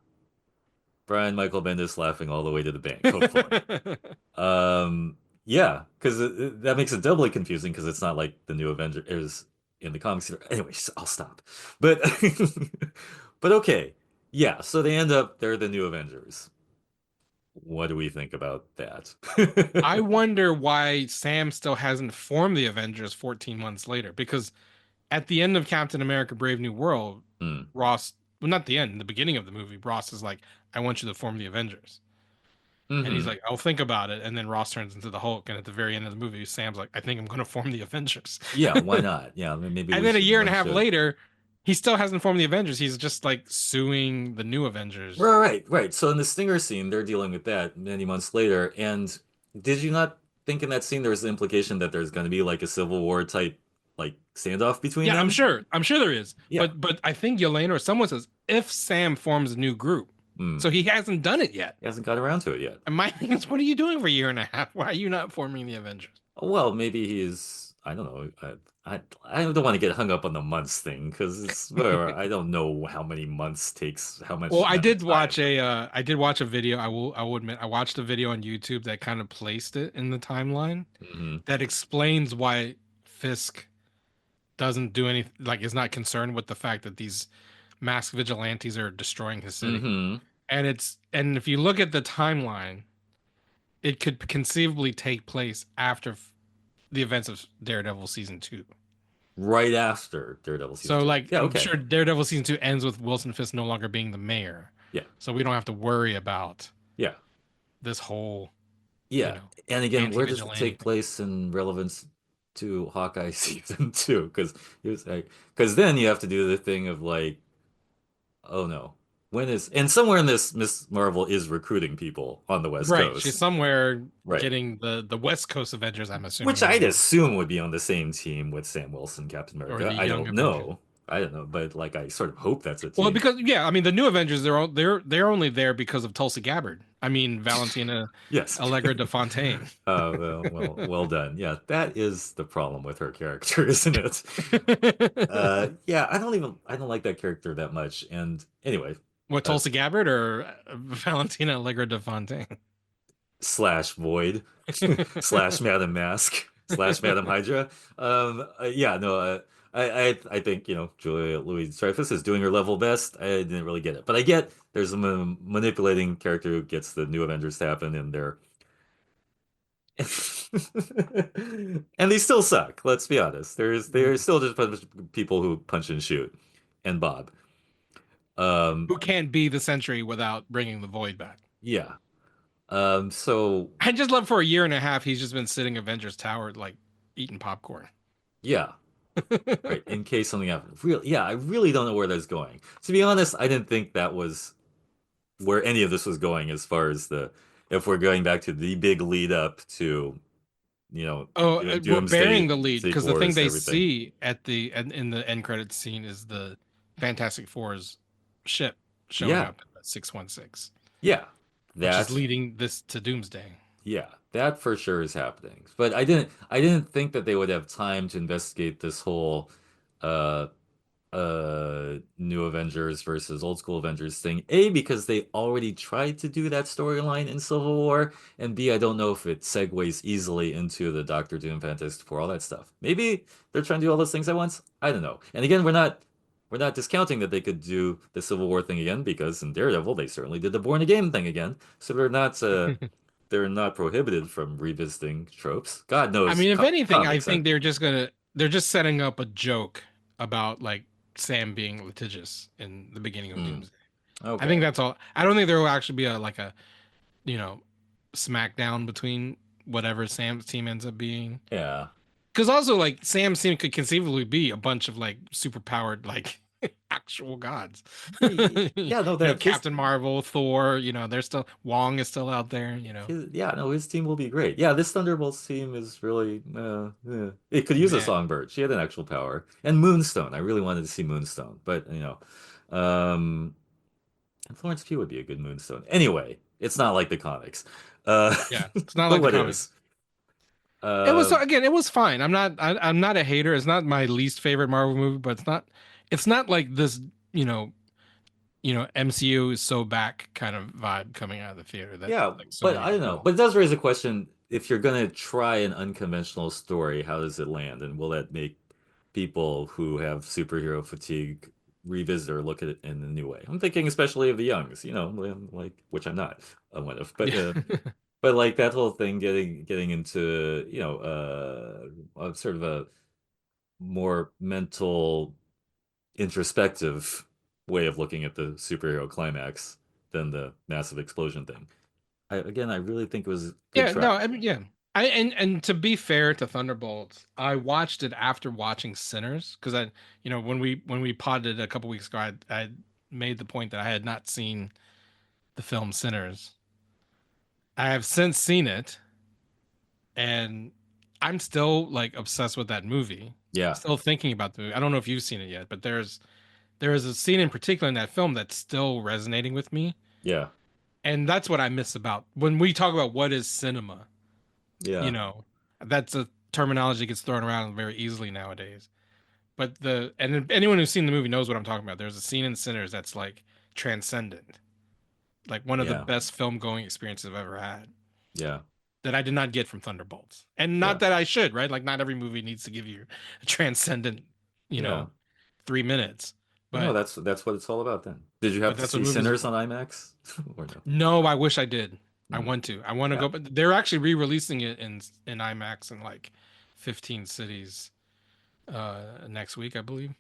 Brian Michael Bendis laughing all the way to the bank, hopefully. Yeah, because that makes it doubly confusing because it's not like the new Avengers in the comics. Anyways, I'll stop. But but okay, yeah. So they're the new Avengers. What do we think about that? I wonder why Sam still hasn't formed the Avengers 14 months later. Because at the end of Captain America Brave New World, Hmm. Ross, well, not the end, the beginning of the movie, Ross is like, I want you to form the Avengers. And he's Hmm. like, I'll think about it. And then Ross turns into the Hulk. And at the very end of the movie, Sam's like, I think I'm going to form the Avengers. Yeah, why not? Yeah, maybe And we then a should. year and One a half should. later, he still hasn't formed the Avengers. He's just like suing the new Avengers. Right. So in the Stinger scene, they're dealing with that many months later. And did you not think in that scene there was the implication that there's going to be like a Civil War type like standoff between Yeah, I'm them? sure. I'm sure there is. Yeah. But I think Yelena or someone says if Sam forms a new group. Hmm. So he hasn't done it yet. He hasn't got around to it yet. And my thing is, what are you doing for a year and a half? Why are you not forming the Avengers? Well, maybe he's, I don't know. I don't want to get hung up on the months thing because it's whatever. I don't know how many months takes how much Well, I amount of did time. watch I did watch a video. I will admit I watched a video on YouTube that kind of placed it in the timeline Hmm. that explains why Fisk doesn't do anything, like is not concerned with the fact that these masked vigilantes are destroying his city. Hmm. And if you look at the timeline, it could conceivably take place after the events of Daredevil season 2. Right after Daredevil season So 2. like Yeah, I'm okay. sure Daredevil season 2 ends with Wilson Fisk no longer being the mayor. Yeah. So we don't have to worry about Yeah. this whole, Yeah. And again, where does it anti-vigilante take thing. place in relevance to Hawkeye season 2? Because he was like, because then you have to do the thing of like, oh no. and somewhere in this, Miss Marvel is recruiting people on the West Right. She's Coast. somewhere Right. getting the West Coast Avengers, I'm Which assuming, I'd anyway. assume would be on the same team with Sam Wilson, Captain Or America. the I Young don't Avengers. know. I don't know, but like I sort of hope that's a Well, team. because yeah, I mean the new Avengers, they're only there because of Tulsi Gabbard. I mean Valentina Yes. Allegra de Fontaine. Well done. Yeah, that is the problem with her character, isn't it? Yeah, I don't like that character that much. And anyway, What, uh, Tulsi Gabbard or Valentina Allegra de Fontaine? slash Void, slash Madam Mask, slash Madam Hydra. Yeah, no, I think, Julia Louis-Dreyfus is doing her level best. I didn't really get it, but I get there's a manipulating character who gets the new Avengers to happen, and they're and they still suck. Let's be honest. There's still just a bunch of people who punch and shoot, and Bob. Um, Who can't be the Sentry without bringing the Void back? yeah. So I just love for a year and a half he's just been sitting Avengers Tower like eating popcorn. yeah, right. In case something happens. Yeah, I really don't know where that's going. To be honest, I didn't think that was where any of this was going as far as if we're going back to the big lead up to, Oh, we're Doomsday bearing the lead because the thing Wars, they everything. see in the end credits scene is the Fantastic Four's ship showing Yeah, up at 616, yeah. which is That leading this to Doomsday. Yeah, that for sure is happening. But I didn't think that they would have time to investigate this whole uh new Avengers versus old school Avengers thing. A, because they already tried to do that storyline in Civil War, and B, I don't know if it segues easily into the Doctor Doom, Fantastic Four, all that stuff. Maybe they're trying to do all those things at once. I don't know. And again, we're not discounting that they could do the Civil War thing again, because in Daredevil they certainly did the Born Again thing again. So they're not prohibited from revisiting tropes. God I knows mean, if anything, I comics, huh? think they're just setting up a joke about like Sam being litigious in the beginning of Hmm. Doomsday. I think Okay. that's all. I don't think there will actually be a you know smackdown between whatever Sam's team ends up being. Yeah. Because also like Sam's team could conceivably be a bunch of like super powered like actual gods. Yeah, no, that his Captain Marvel, Thor. They're still Wong is still out there. yeah, no, his team will be great. Yeah, this Thunderbolts team is really it could use a Man. Songbird. She had an actual power. And Moonstone. I really wanted to see Moonstone, but um and Florence Pugh would be a good Moonstone. Anyway, it's not like the comics. Uh Yeah, it's not but like the what comics. is? It was Uh again. It was fine. I'm not a hater. It's not my least favorite Marvel movie, but it's not. It's not like this. You know. MCU is so back kind of vibe coming out of the theater that Yeah, like so but many I don't know. people. But it does raise a question. If you're going to try an unconventional story, how does it land? And will that make people who have superhero fatigue revisit or look at it in a new way? I'm thinking especially of the youngs, like which I'm not one of, Yeah. but like that whole thing getting into, sort of a more mental, introspective way of looking at the superhero climax than the massive explosion thing. I really think it was a good Yeah. try. No. I mean, yeah. And to be fair to Thunderbolts, I watched it after watching Sinners because when we potted a couple weeks ago, I made the point that I had not seen the film Sinners. I have since seen it, and I'm still like obsessed with that movie. Yeah, Still thinking about the movie. I don't know if you've seen it yet, but there is a scene in particular in that film that's still resonating with me, yeah, and that's what I miss about when we talk about what is cinema. You yeah, know, that's a terminology that gets thrown around very easily nowadays. But anyone who's seen the movie knows what I'm talking about. There's a scene in Sinners that's like transcendent, like one of the yeah, best film going experiences I've ever had. yeah, That I did not get from Thunderbolts. And not yeah, that I should, right? Like not every movie needs to give you a transcendent, you yeah. know, 3 minutes. Well, no, But that's what it's all about then. Did you have to that's what see movies are Sinners for. on IMAX or no? No, I wish I did. I Hmm. want to. I want to Yeah. go, but they're actually re-releasing it in IMAX in like 15 cities next week, I believe.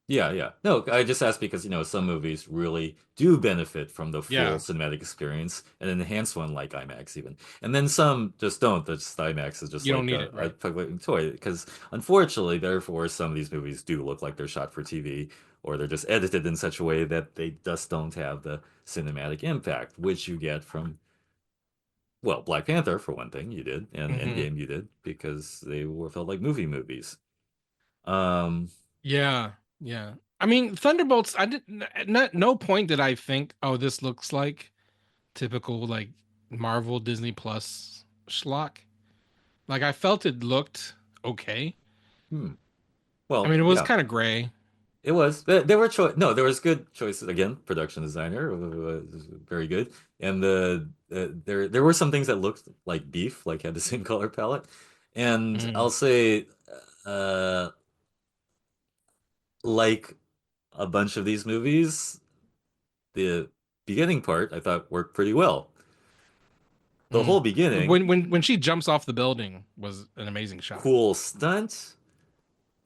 Yeah. No, I just asked because, some movies really do benefit from the full Yeah. cinematic experience, an enhanced one like IMAX even. And then some just don't. Just IMAX is just You don't like need a, it, a right? public toy. Because unfortunately, therefore, some of these movies do look like they're shot for TV, or they're just edited in such a way that they just don't have the cinematic impact, which you get from, well, Black Panther, for one thing, you did, and Hmm. Endgame you did, because they were felt like movies. Um, Yeah, yeah. I mean, Thunderbolts. I did not. No point did I think, oh, this looks like typical like Marvel Disney Plus schlock. Like I felt it looked okay. hmm. I Well, mean, it was yeah. kind of gray. It was. There were no, there was good choices again. Production designer was very good, and there were some things that looked like beef, like had the same color palette. And I'll Mm, say, uh, like a bunch of these movies, the beginning part I thought worked pretty well. The mm. whole beginning, When she jumps off the building was an amazing shot. cool stunt,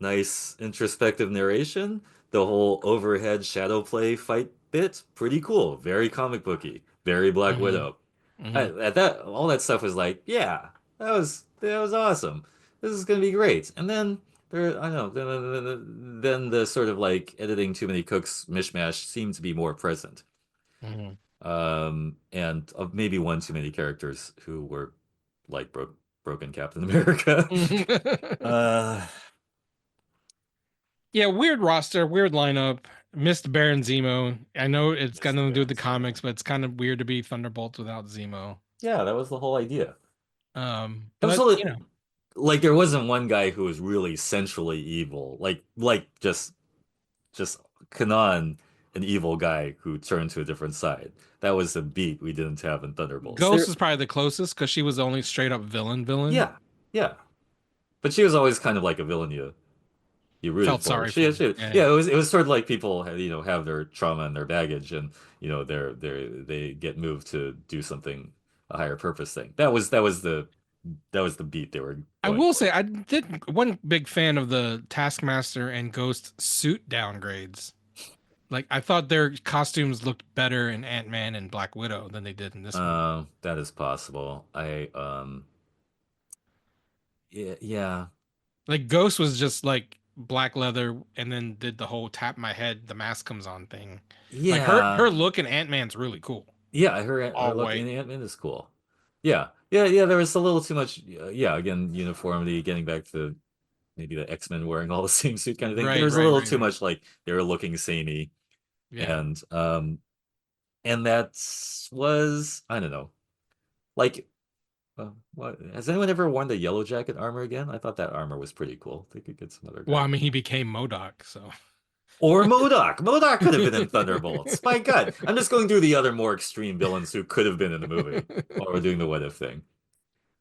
nice introspective narration. The whole overhead shadow play fight bit, pretty cool. Very comic booky. Very Black Hmm. Widow. Hmm. At that, all that stuff was like, yeah, that was awesome. This is gonna be great. And then there, I don't know, then the sort of like editing too many cooks mishmash seemed to be more present. Hmm. And maybe one too many characters who were like broken Captain America. uh, Yeah, weird roster, weird lineup. Missed Baron Zemo. I know it's got Mr. nothing to do with the Baron Zemo. comics, but it's kind of weird to be Thunderbolts without Zemo. Yeah, that was the whole idea. It was But really like there wasn't one guy who was really centrally evil, like just Kanan, an evil guy who turned to a different side. That was a beat we didn't have in Thunderbolts. Ghost There, is probably the closest because she was the only straight up villain. yeah, yeah, but she was always kind of like a villain you rooted Felt for. sorry for. Yeah. Yeah, it was sort of like people have, have their trauma and their baggage, and they get moved to do something, a higher purpose thing. That was the beat they were I going will for. say I did one big fan of the Taskmaster and Ghost suit downgrades. Like I thought their costumes looked better in Ant-Man and Black Widow than they did in this movie. That is possible. Yeah. Like Ghost was just like black leather and then did the whole tap my head, the mask comes on thing. Like her Yeah. look in Ant-Man's really cool. Yeah, I heard her All look in white. Ant-Man is cool. Yeah. There was a little too much. Yeah, again, uniformity. Getting back to maybe the X-Men wearing all the same suit kind of thing. There Right, was a right, little right, too right. much like they were looking samey, Yeah. and that was, I don't know, like, what has anyone ever worn the yellow jacket armor again? I thought that armor was pretty cool. They could get some other Well, guy. I mean he became MODOK, so Or MODOK. MODOK could have been in Thunderbolts. My God. I'm just going through the other more extreme villains who could have been in the movie while we're doing the what if thing.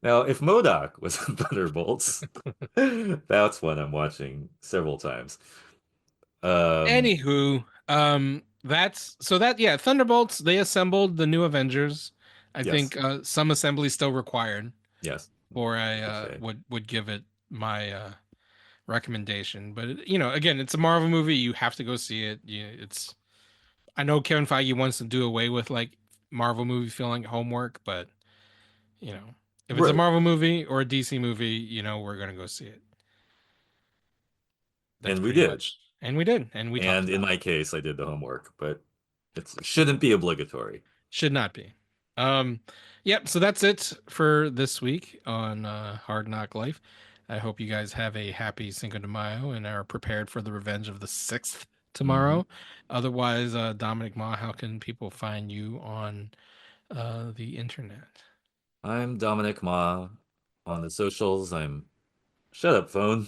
Now, if MODOK was in Thunderbolts, that's one I'm watching several times. Um, Anywho, that's so that yeah, Thunderbolts, they assembled the new Avengers. I yes. think some assembly still required Yes. for I Okay. would give it my recommendation. But again, it's a Marvel movie. You have to go see it. It's I know Kevin Feige wants to do away with like Marvel movie feeling like homework, but you know, if it's a Right. Marvel movie or a DC movie, we're gonna go see it. That's And we pretty did. much. And we did, and we talked And in about it. my case, I did the homework, but it shouldn't be obligatory. Should not be. Um, yep. So that's it for this week on Hard Knock Life. I hope you guys have a happy Cinco de Mayo and are prepared for the revenge of the 6th Hmm. tomorrow. Otherwise, Dominic Ma, how can people find you on the internet? I'm Dominic Ma on the socials. I'm shut up, phone.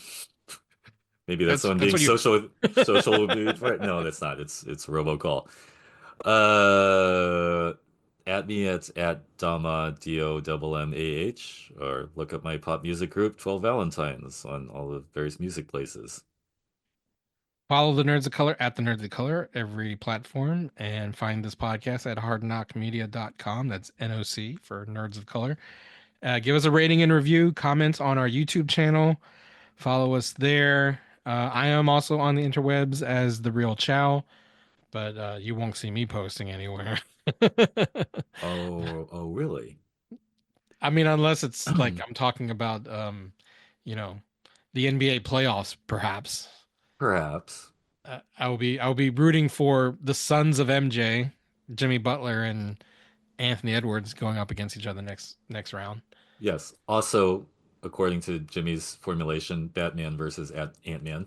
Maybe that's That's someone that's being what you. social would be right. No, that's not. It's a robocall. Uh at me at Dama DOMMAH, or look up my pop music group 12 Valentines on all the various music places. Follow the Nerds of Color at the Nerds of Color every platform and find this podcast at hardknockmedia.com. That's NOC for Nerds of Color. Give us a rating and review, comments on our YouTube channel. Follow us there. I am also on the interwebs as the real Chow, but you won't see me posting anywhere. Oh, really? I mean, unless it's like I'm talking about, you know, the NBA playoffs, perhaps. Perhaps. I'll be rooting for the sons of MJ, Jimmy Butler and Anthony Edwards going up against each other next round. Yes. Also, according to Jimmy's formulation, Batman versus Ant-Man.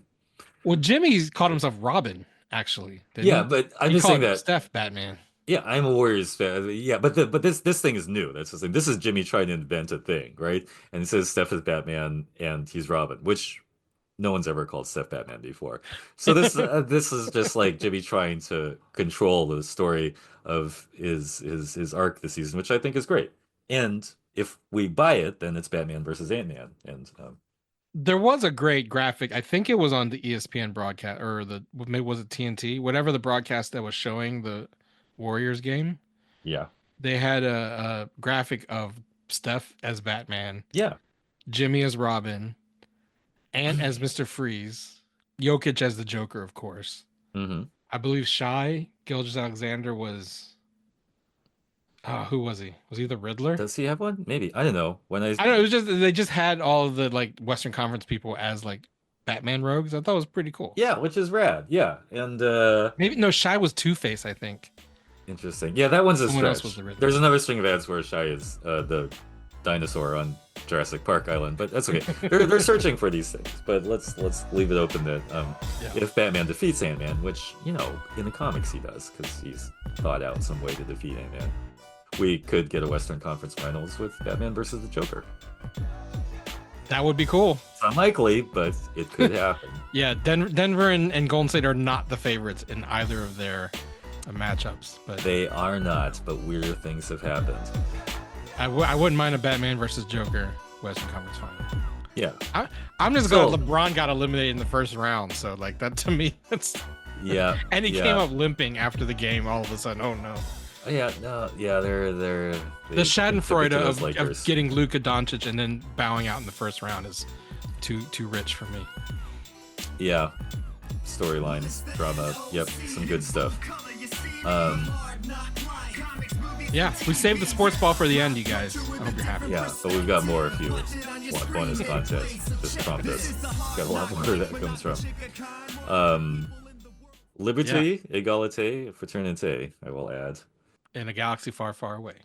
Well, Jimmy called himself Robin, actually, didn't Yeah, he? but I'm He just saying called that. Steph Batman. Yeah, I'm a Warriors fan. Yeah, but this thing is new. That's the thing. This is Jimmy trying to invent a thing, right? And it says Steph is Batman and he's Robin, which no one's ever called Steph Batman before. So this is just like Jimmy trying to control the story of his arc this season, which I think is great. And if we buy it, then it's Batman versus Ant-Man. And There was a great graphic. I think it was on the ESPN broadcast or maybe was it TNT, whatever the broadcast that was showing the Warriors game. yeah, They had a graphic of Steph as Batman, yeah, Jimmy as Robin, Ant as Mr. Freeze, Jokic as the Joker, of course. hmm I believe Shy Gilgeous-Alexander was. Who was he? Was he the Riddler? Does he have one? Maybe. I don't know. When I don't know. It was just they just had all of the like Western Conference people as like Batman rogues. I thought it was pretty cool. Yeah, which is rad. Yeah, and Maybe no, Shy was Two-Face, I think. interesting. Yeah, that one's a Someone else stretch. was the Riddler. There's another string of ads where Shy is the dinosaur on Jurassic Park Island, but that's okay. They're searching for these things, but let's leave it open that if Batman defeats Ant-Man, which in the comics he does because he's thought out some way to defeat Ant-Man, we could get a Western Conference Finals with Batman versus the Joker. That would be cool. It's unlikely, but it could happen. Yeah, Denver and Golden State are not the favorites in either of their matchups, but They are not, but weirder things have happened. I wouldn't mind a Batman versus Joker Western Conference Final. Yeah. I'm just So- glad LeBron got eliminated in the first round, so like that to me, that's Yeah. and he yeah. came up limping after the game. All of a sudden, oh no! Yeah, no, yeah, they're The Schadenfreude those of Lakers. getting Luka Doncic and then bowing out in the first round is too rich for me. Yeah, storyline, drama, yep, some good stuff. Yeah, we saved the sports ball for the end, you guys. I hope you're happy. Yeah, but we've got more if you want bonus content. Just prompt us. Got a lot more where that comes from. Liberté, égalité, fraternité, I will add. In a galaxy far, far away.